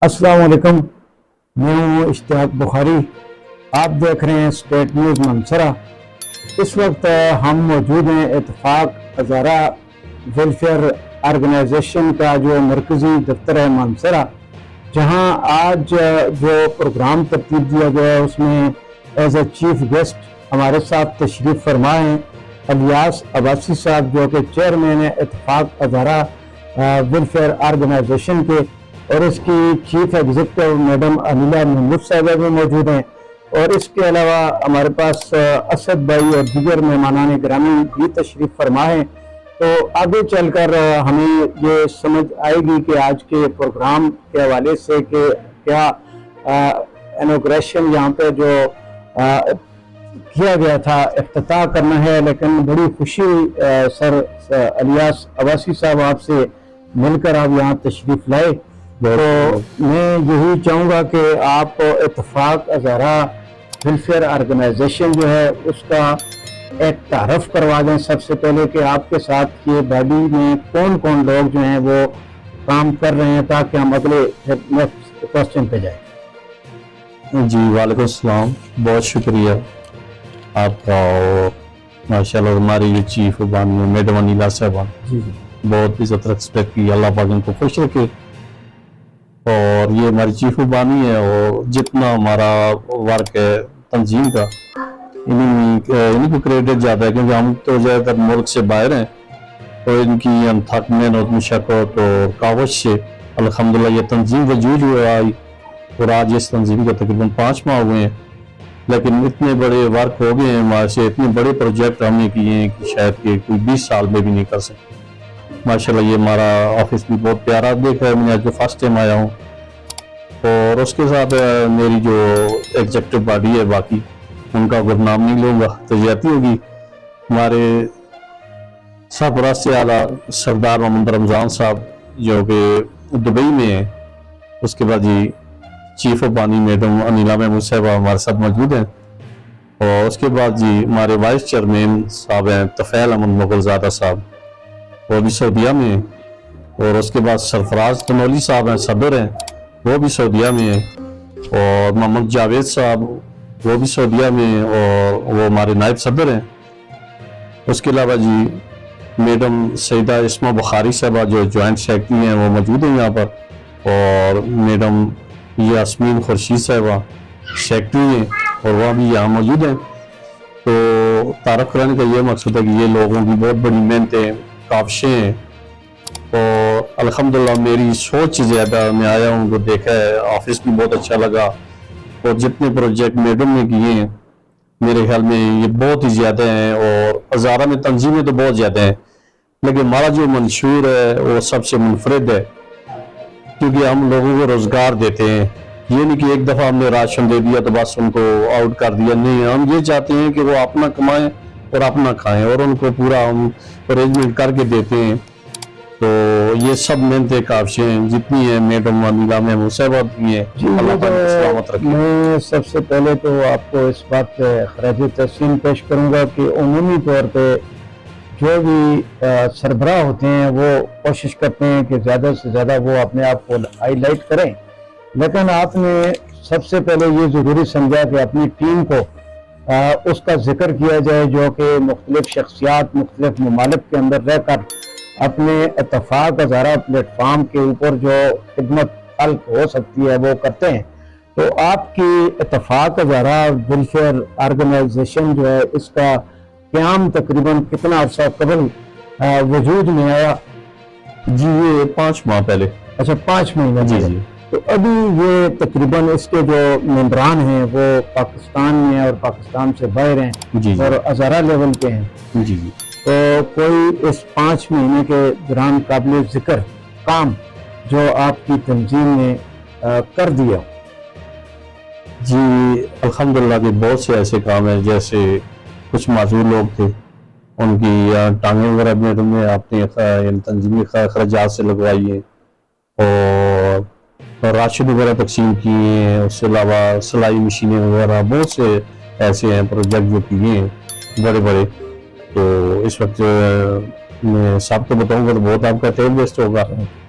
अस्सलाम वालेकुम। मैं हूँ इश्तियाक बुखारी। आप देख रहे हैं स्टेट न्यूज़ मंसरा। इस वक्त हम मौजूद हैं इत्तेफाक हज़ारा वेलफेयर ऑर्गेनाइजेशन का जो मरकज़ी दफ्तर है मंसरा, जहाँ आज जो प्रोग्राम तरतीब दिया गया है उसमें एज ए चीफ गेस्ट हमारे साथ तशरीफ़ फरमा हैं इलियास अब्बासी साहब, जो कि चेयरमैन है इत्तेफाक हज़ारा वेलफेयर ऑर्गेनाइजेशन के, और इसकी chief executive madam Anila Mahmood साहिबा भी मौजूद हैं। और इसके अलावा हमारे पास असद भाई और दीगर मेहमानान गिरामी भी तशरीफ़ फरमा हैं। तो आगे चलकर हमें ये समझ आएगी कि आज के प्रोग्राम के हवाले से कि क्या इनॉग्रेशन यहाँ पे जो किया गया था, इफ्तिताह करना है, लेकिन बड़ी खुशी हुई सर इलियास अब्बासी साहब आपसे मिलकर आप यहाँ तशरीफ़ लाए। तो मैं यही चाहूँगा कि आप इत्तेफाक हज़ारा वेलफेयर ऑर्गेनाइजेशन जो है उसका एक तारफ़ करवा दें सबसे पहले कि आपके साथ ये बॉडी में कौन कौन लोग जो हैं वो काम कर रहे हैं, ताकि हम अगले नेक्स्ट क्वेश्चन पे जाएं। जी वालेकुम सलाम, बहुत शुक्रिया आपका। और माशाल्लाह हमारी ये चीफ बानी मैडम अनिला साहबा जी बहुत इज्जत रिस्पेक्ट की, अल्लाह पाक इनको खुश रखे। और ये हमारी चीफ बानी है, और जितना हमारा वर्क है तंजीम का इन्हीं को क्रेडिट ज़्यादा है, क्योंकि हम तो ज़्यादातर मुल्क से बाहर हैं। तो इनकी अनथक मेहनत मशक्क़त और कावश से अल्हम्दुलिल्लाह ये तंजीम वजूद हुआ आई, और आज इस तंजीम के तकरीबन 5 माह हुए हैं। लेकिन इतने बड़े वर्क हो गए हैं हमारे से, इतने बड़े प्रोजेक्ट हमने किए हैं कि शायद कि कोई 20 साल में भी नहीं कर सकते। माशाल्लाह ये हमारा ऑफिस भी बहुत प्यारा देख रहा है, मैं आज जो फर्स्ट टाइम आया हूँ। और उसके साथ मेरी जो एग्जीक्यूटिव बॉडी है, बाकी उनका अगर नाम नहीं लूँगा तो ज्यादती होगी। हमारे सरबराह से आला सरदार मोहम्मद रमज़ान साहब जो कि दुबई में है, उसके बाद जी चीफ बानी मैडम अनिला महमूद साहब हमारे साथ मौजूद हैं। और उसके बाद जी हमारे वाइस चेयरमैन साहब हैं तफ़ैल अहमद मुगलज़ादा साहब, वो भी सऊदीया में हैं। और उसके बाद सरफराज तनौली साहब हैं, सदर हैं, वो भी सऊदीया में हैं। और मोहम्मद जावेद साहब वो भी सऊदीया में हैं, और वो हमारे नायब सदर हैं। उसके अलावा जी मैडम सईदा इस्मा बुखारी साहबा जो जॉइंट सेक्रेटरी हैं वो मौजूद हैं यहाँ पर। और मैडम यास्मीन खुर्शीद साहबा सेक्रेटरी हैं, और वह भी यहाँ मौजूद हैं। तो तारफ़ कराने का ये मकसद है कि ये लोगों की बहुत बड़ी मेहनतें काविशें हैं। और अल्हम्दुलिल्लाह मेरी सोच ज़्यादा, मैं आया हूँ तो देखा है, ऑफिस भी बहुत अच्छा लगा। और जितने प्रोजेक्ट मैडम ने किए हैं मेरे ख्याल में ये बहुत ही ज़्यादा हैं, और हज़ारा में तंजीमें तो बहुत ज़्यादा हैं, लेकिन हमारा जो मंशूर है वो सबसे मुनफरिद है, क्योंकि हम लोगों को रोज़गार देते हैं। ये नहीं कि एक दफ़ा हमने राशन दे दिया तो बस उनको आउट कर दिया, नहीं, हम ये चाहते हैं कि वो अपना कमाएं और अपना खाएं, और उनको पूरा हम अरेंजमेंट करके देते हैं। तो ये सब मेहनतें काफ़ी हैं जितनी है मैडम अनिला महमूद साहिबा की है, अल्लाह पाक सलामत रखे। मैं सबसे पहले तो आपको इस बात पे खराज तहसीन पेश करूँगा कि उमूमी तौर पे जो भी सरबराह होते हैं वो कोशिश करते हैं कि ज़्यादा से ज़्यादा वो अपने आप को हाईलाइट करें, लेकिन आपने सबसे पहले ये ज़रूरी समझा कि अपनी टीम को उसका जिक्र किया जाए, जो कि मुख्तलिफ शख्सियात मुख्तलिफ ममालिक के अंदर रहकर अपने इत्तेफाक हज़ारा प्लेटफार्म के ऊपर जो खिदमत हल्क हो सकती है वो करते हैं। तो आपकी इत्तेफाक हज़ारा वेलफेयर ऑर्गेनाइजेशन जो है इसका क़याम तकरीबन कितना अर्सा कबल वजूद में आया? जी ये 5 माह पहले। अच्छा, 5 महीने जी पहले। जी तो अभी ये तकरीबन इसके जो मेंबरान हैं वो पाकिस्तान में और पाकिस्तान से बाहर हैं जी जी और हज़ारा लेवल के हैं। जी जी तो कोई इस 5 महीने के दौरान काबिल ज़िक्र काम जो आपकी तंजीम ने कर दिया? जी अल्हम्दुलिल्लाह के बहुत से ऐसे काम हैं, जैसे कुछ माजूर लोग थे उनकी टांगें वगैरह मैडम ने अपने तंजीमी खर्चात से लगवाई हैं, और राशन वगैरह तकसीम किए हैं। उसके अलावा सिलाई मशीनें वगैरह बहुत से ऐसे हैं प्रोजेक्ट जो किए हैं बड़े बड़े। तो इस वक्त میں سب کو بتاؤں گا تو بہت آپ کا ٹائم ویسٹ ہوگا.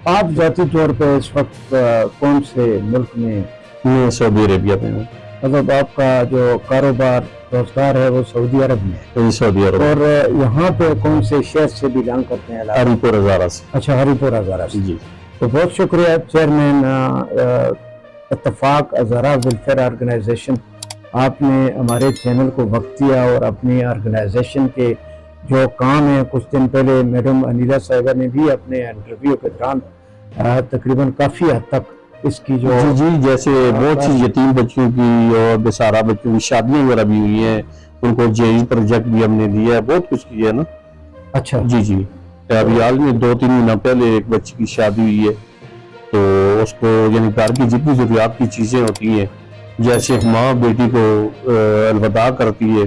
آپ ذاتی طور پہ اس وقت کون سے ملک میں، میں سعودی عربیہ میں ہوں. مطلب آپ کا جو کاروبار روزگار ہے وہ سعودی عرب میں ہے، میں سعودی عرب اور یہاں پہ کون سے شہر سے بلانگ کرتے ہیں؟ ہری پور ہزارہ سے. اچھا، ہری پور ہزارہ سے. جی تو بہت شکریہ چیئرمین اتفاق ہزارہ ویلفیئر آرگنائزیشن، آپ نے ہمارے چینل کو وقت دیا اور اپنی آرگنائزیشن کے جو کام ہیں، کچھ دن پہلے میڈم انیلا صاحبہ نے بھی اپنے انٹرویو کے دوران تقریباً کافی حد تک اس کی جو جی جی جیسے بہت سی یتیم بچوں کی اور بسارا بچوں کی شادیاں وغیرہ بھی ہوئی ہیں، ان کو جیئی پروجیکٹ بھی ہم نے دیا ہے، بہت کچھ کیا ہے نا. اچھا جی جی ابھی حال میں 2-3 مہینہ پہلے ایک بچی کی شادی ہوئی ہے، تو اس کو یعنی گھر کی جتنی ضروریات کی چیزیں ہوتی ہیں، جیسے ایک ماں بیٹی کو الوداع کرتی ہے،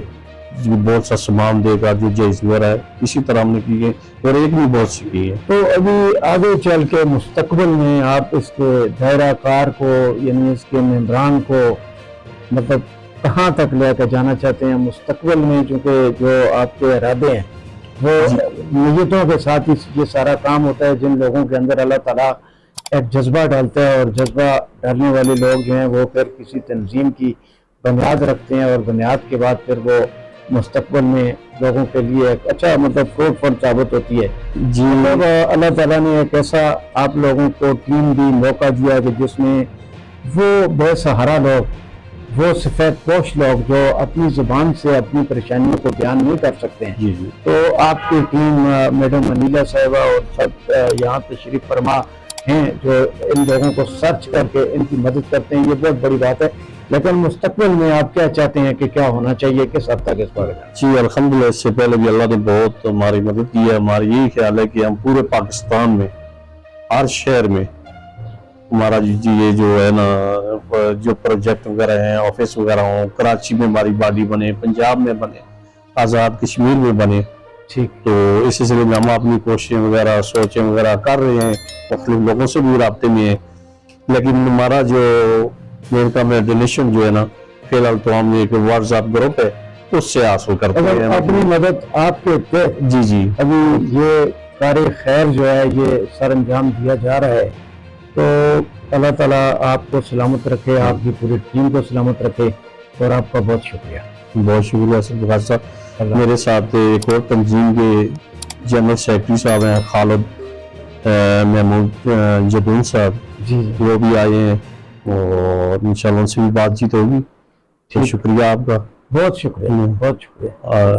بہت سا سامان دے گا جو جہیز وغیرہ ہے، اسی طرح ہم نے کی ہے، اور ایک بھی بہت سی کی ہے. تو ابھی آگے چل کے مستقبل میں آپ اس کے دائرہ کار کو، یعنی اس کے ممبران کو مطلب کہاں تک لے کے جانا چاہتے ہیں مستقبل میں؟ چونکہ جو آپ کے ارادے ہیں وہ نیتوں کے ساتھ ہی یہ سارا کام ہوتا ہے. جن لوگوں کے اندر اللہ تعالیٰ ایک جذبہ ڈالتا ہے، اور جذبہ ڈالنے والے لوگ جو ہیں وہ پھر کسی تنظیم کی بنیاد رکھتے ہیں، اور بنیاد کے بعد پھر وہ مستقبل میں لوگوں کے لیے ایک اچھا مطلب فروٹفل ثابت ہوتی ہے. جی مطلب اللہ تعالیٰ نے ایک ایسا آپ لوگوں کو ٹیم بھی موقع دیا کہ جس میں وہ بے سہارا لوگ، وہ سفید پوش لوگ جو اپنی زبان سے اپنی پریشانیوں کو بیان نہیں کر سکتے ہیں، جی جی تو آپ کی ٹیم میڈم انیلا صاحبہ اور سب یہاں تشریف فرما ہیں جو ان لوگوں کو سرچ کر کے ان کی مدد کرتے ہیں، یہ بہت بڑی بات ہے. لیکن مستقبل میں آپ کیا چاہتے ہیں کہ کیا ہونا چاہیے، کس حد تک اس بارے میں؟ جی الحمدللہ اس سے پہلے بھی اللہ نے بہت ہماری مدد کی ہے. ہمارا یہی خیال ہے کہ ہم پورے پاکستان میں ہر شہر میں ہمارا جی یہ جو ہے نا جو پروجیکٹ وغیرہ ہیں، آفس وغیرہ ہوں، کراچی میں ہماری باڈی بنے، پنجاب میں بنے، آزاد کشمیر میں بنے. ٹھیک. تو اس سلسلے میں ہم اپنی کوششیں وغیرہ سوچیں وغیرہ کر رہے ہیں، مختلف لوگوں سے بھی رابطے میں ہیں. لیکن ہمارا جو میرے کا میں ڈونیشن جو ہے نا، فی الحال تو ہم ایک واٹس ایپ گروپ ہے اس سے حاصل کرتے اگر ہیں. اپنی مدد آپ کے تحت جی جی ابھی یہ کار خیر جو ہے یہ سر انجام دیا جا رہا ہے، تو اللہ تعالیٰ آپ کو سلامت رکھے، آپ کی پوری ٹیم کو سلامت رکھے، اور آپ کا بہت شکریہ. بہت شکریہ سر صاحب. میرے ساتھ ایک اور تنظیم کے جنرل سیکرٹری صاحب ہیں، خالد محمود جدون صاحب، جی وہ بھی آئے ہیں، اور انشاءاللہ ان سے بھی بات چیت ہوگی. شکریہ آپ کا. بہت شکریہ، بہت شکریہ. اور